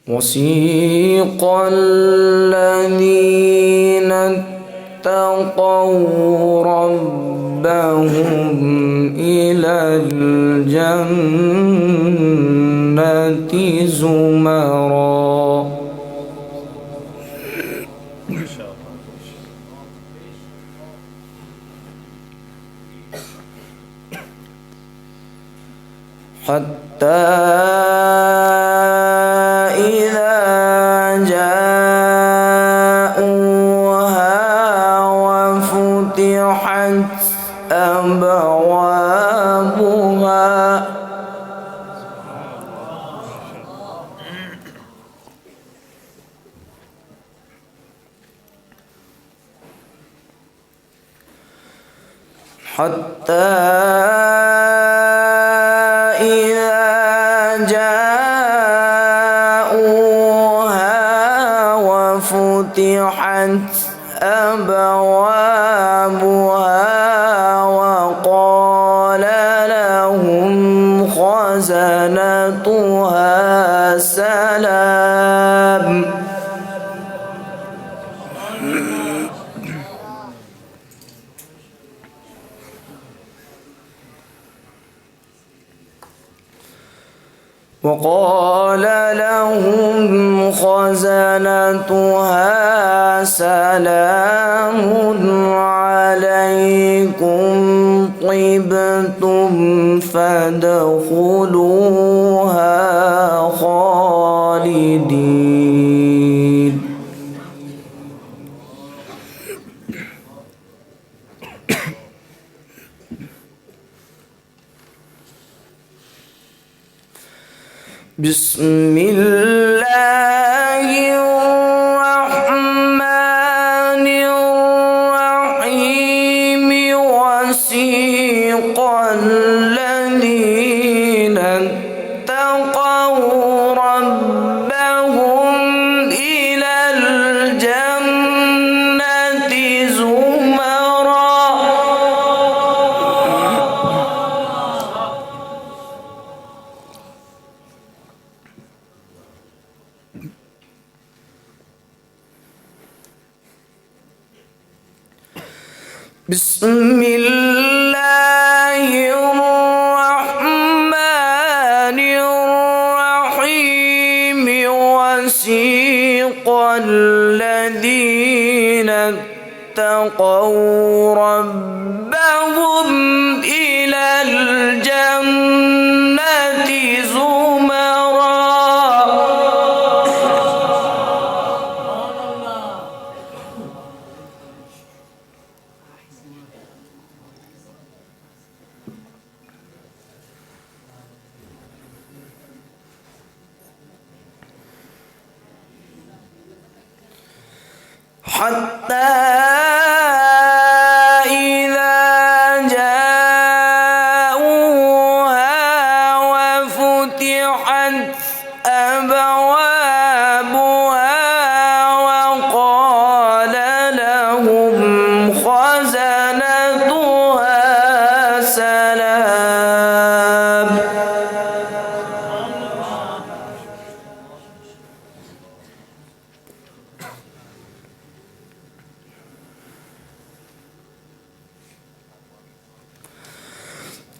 وسيق الذين اتقوا ربهم إلى الجنة زمرا حتى إذا جاءوها وفتحت أبوابها حتى إذا جاءوها وفتحت أبوابها وقال لهم خزنتها سلام وقال لهم خزنتها سلام عليكم طبتم فادخلوها خالدين بسم الله الرحمن الرحيم وسيق الذين اتقوا ربهم إلى الجنة زمرا بسم الله الرحمن الرحيم وسيق الذين اتقوا ربهم إلى الجنة زمرا حتى إذا جاءوها وفتحت أبوابها وقال لهم خزنتها سلام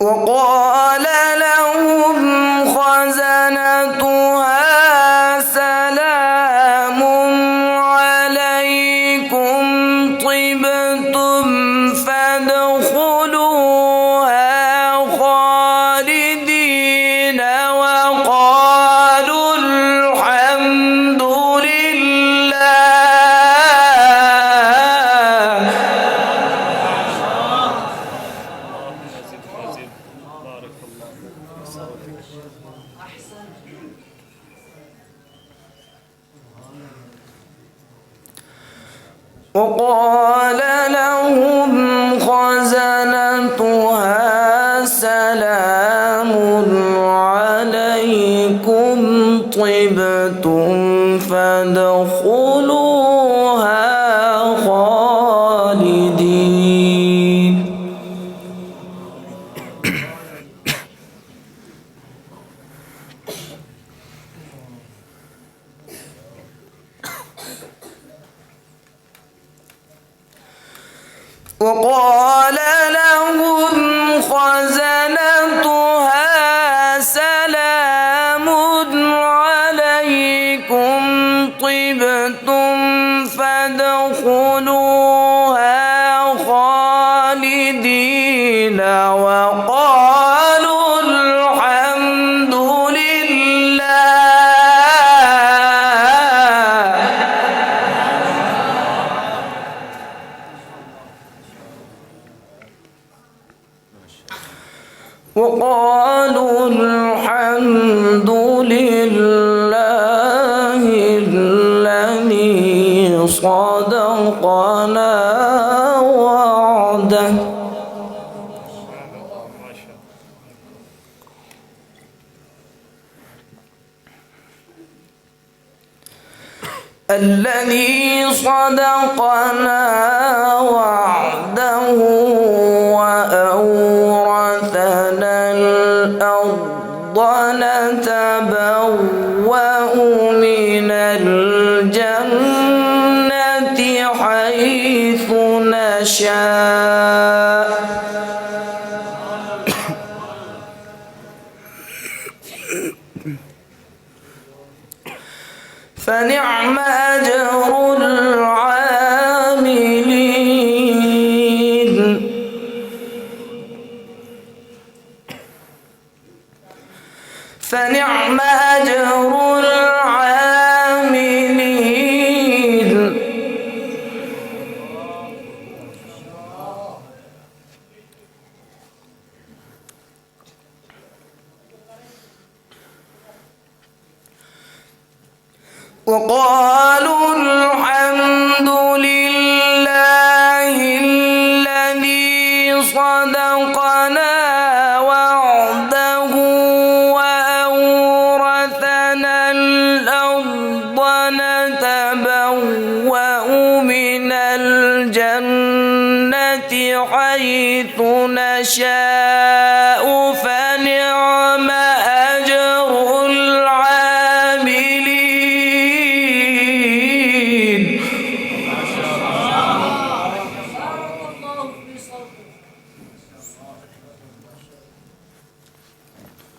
وقال لهم خزنتها سلام عليكم طبتم فادخلوها خالدين وقالوا الحمد لله وقال لهم خزنتها سلام عليكم طبتم فادخلوها خالدين وقال لهم خزنتها سلام عليكم طبتم فادخلوها خالدين وقالوا الحمد لله. وقالوا الحمد لله الذي صدقنا وعده وأورثنا الأرض نتبوأ من الجنة حيث نشاء فنعم أجر العاملين. فنعم أجر العاملين. وقالوا الحمد لله الذي صدقنا وعده وأورثنا الأرض نتبوأ من الجنة حيث نشاء فنعم أجر العاملين.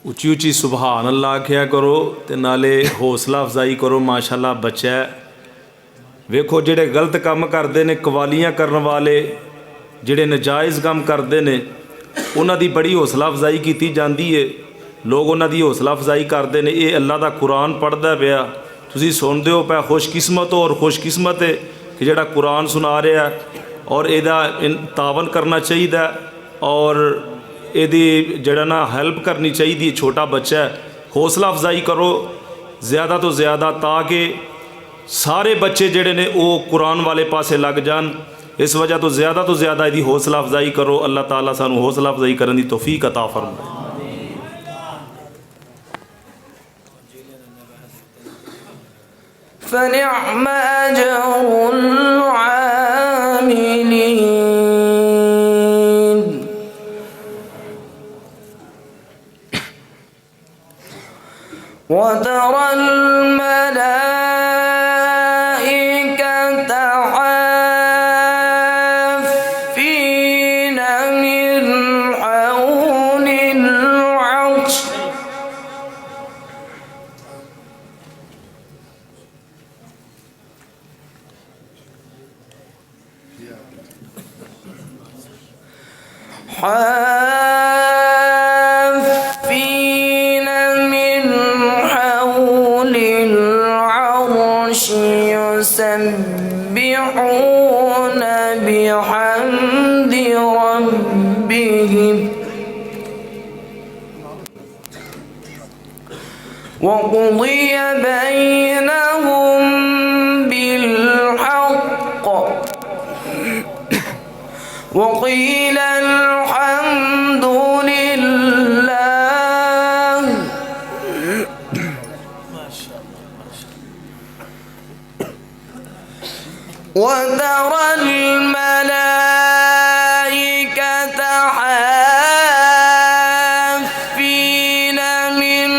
ਉੱਚੀ ਉੱਚੀ ਸੁਭਾਨ ਅੱਲਾ ਆਖਿਆ ਕਰੋ ਤੇ ਨਾਲੇ ਹੌਸਲਾ ਅਫਜ਼ਾਈ ਕਰੋ। ਮਾਸ਼ਾਅੱਲਾ ਬੱਚਾ ਹੈ। ਵੇਖੋ ਜਿਹੜੇ ਗਲਤ ਕੰਮ ਕਰਦੇ ਨੇ, ਕਵਾਲੀਆਂ ਕਰਨ ਵਾਲੇ ਜਿਹੜੇ ਨਜਾਇਜ਼ ਕੰਮ ਕਰਦੇ ਨੇ, ਉਹਨਾਂ ਦੀ ਬੜੀ ਹੌਸਲਾ ਅਫਜ਼ਾਈ ਕੀਤੀ ਜਾਂਦੀ ਹੈ। ਲੋਕ ਉਹਨਾਂ ਦੀ ਹੌਸਲਾ ਅਫਜ਼ਾਈ ਕਰਦੇ ਨੇ। ਇਹ ਅੱਲਾ ਦਾ ਕੁਰਾਨ ਪੜ੍ਹਦਾ ਪਿਆ, ਤੁਸੀਂ ਸੁਣਦੇ ਹੋ ਪਿਆ। ਖੁਸ਼ਕਿਸਮਤ ਹੋ ਔਰ ਖੁਸ਼ਕਿਸਮਤ ਹੈ ਕਿ ਜਿਹੜਾ ਕੁਰਾਨ ਸੁਣਾ ਰਿਹਾ ਔਰ ਇਹਦਾ ਤਾਵਨ ਕਰਨਾ ਚਾਹੀਦਾ ਔਰ ਇਹਦੀ ਜਿਹੜਾ ਨਾ ਹੈਲਪ ਕਰਨੀ ਚਾਹੀਦੀ। ਛੋਟਾ ਬੱਚਾ ਹੈ, ਹੌਸਲਾ ਅਫਜ਼ਾਈ ਕਰੋ ਜ਼ਿਆਦਾ ਤੋਂ ਜ਼ਿਆਦਾ ਤਾਂ ਕਿ ਸਾਰੇ ਬੱਚੇ ਜਿਹੜੇ ਨੇ ਉਹ ਕੁਰਾਨ ਵਾਲੇ ਪਾਸੇ ਲੱਗ ਜਾਣ। ਇਸ ਵਜ੍ਹਾ ਤੋਂ ਜ਼ਿਆਦਾ ਇਹਦੀ ਹੌਸਲਾ ਅਫਜ਼ਾਈ ਕਰੋ। ਅੱਲਾਹ ਤਾਲਾ ਸਾਨੂੰ ਹੌਸਲਾ ਅਫਜ਼ਾਈ ਕਰਨ ਦੀ ਤੌਫੀਕ ਅਤਾ ਫਰਮਾਏ। فنعم أجر العاملين. وترى الملائكة حافين من حول العرش حافين من حول العرش يسبحون بحمد ربهم وقضي بينهم بالحق وقيل الحمد لله. وترى الملائكة حافين من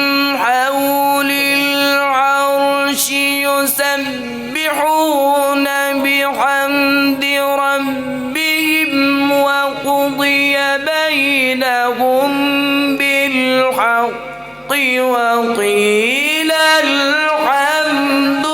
حول العرش يسبحون بحمد ربهم وقيل الحمد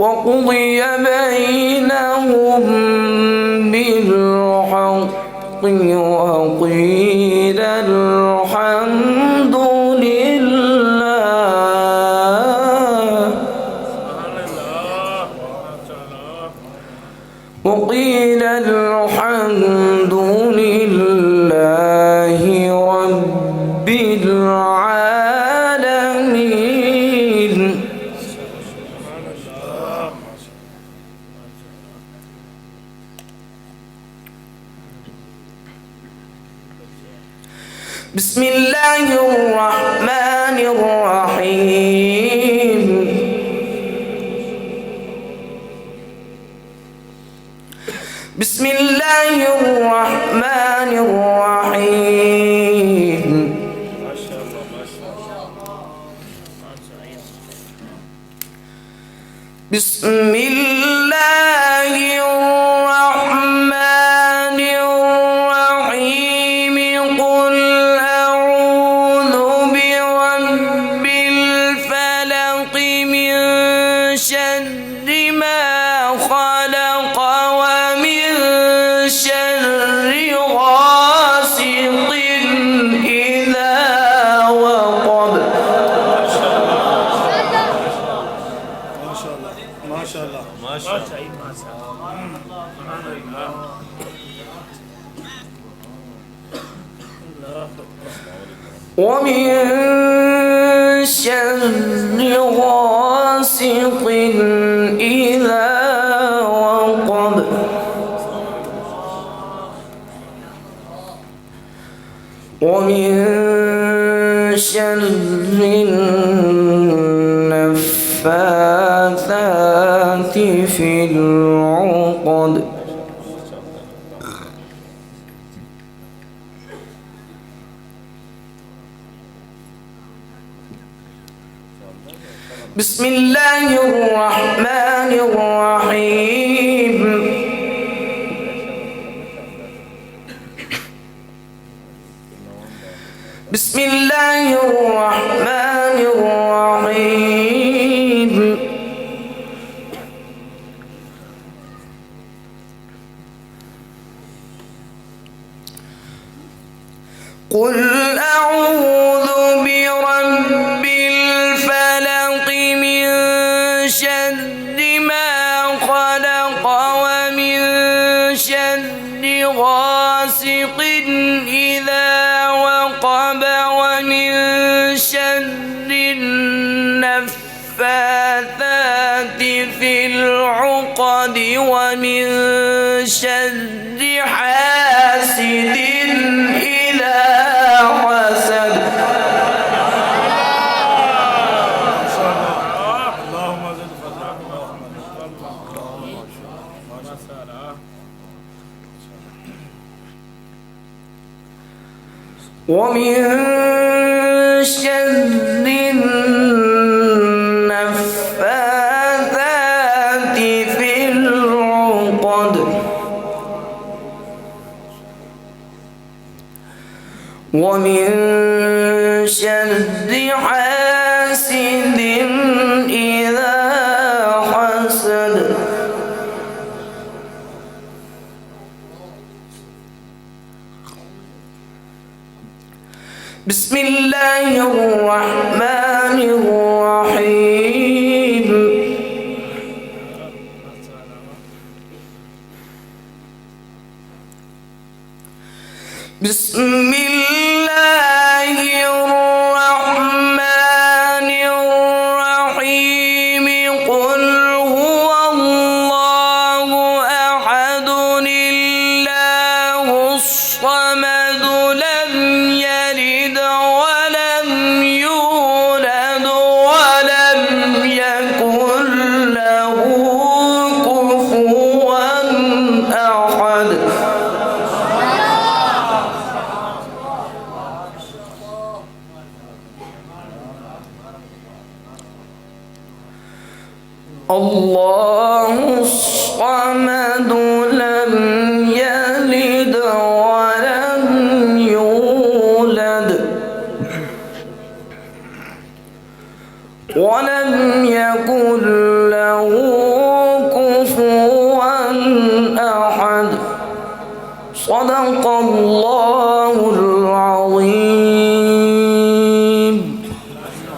وقضي بينهم بالحق وقيل الحمد لله وقيل الحمد لله رب العالمين. بسم الله الرحمن الرحيم. بسم الله الرحمن الرحيم. بسم الله الرحمن الرحيم. قل أعوذ برب الفلق من شر ما خلق ومن شر غاسق إذا وقب. ما شاء الله ما شاء الله. ومن شر غاسق إذا وقب. ومن شر النفاثات في العقد. بسم الله الرحمن الرحيم. بسم الله الرحمن الرحيم. قل أعوذ برب الفلق من شر ما خلق ومن شر غاسق إذا وقب ومن شر النفاثات في العقد ومن شر حاسد إذا حسد. ومن شر النفاثات في العقد ومن شر حاسد إذا حسد. بسم الله الرحمن الرحيم. بسم الله الرحمن الرحيم. قل هو الله أحد الله الصمد لم يلد ولم يولد ولم يكن له كفوا أحد. الصمد لم يلد ولم يولد ولم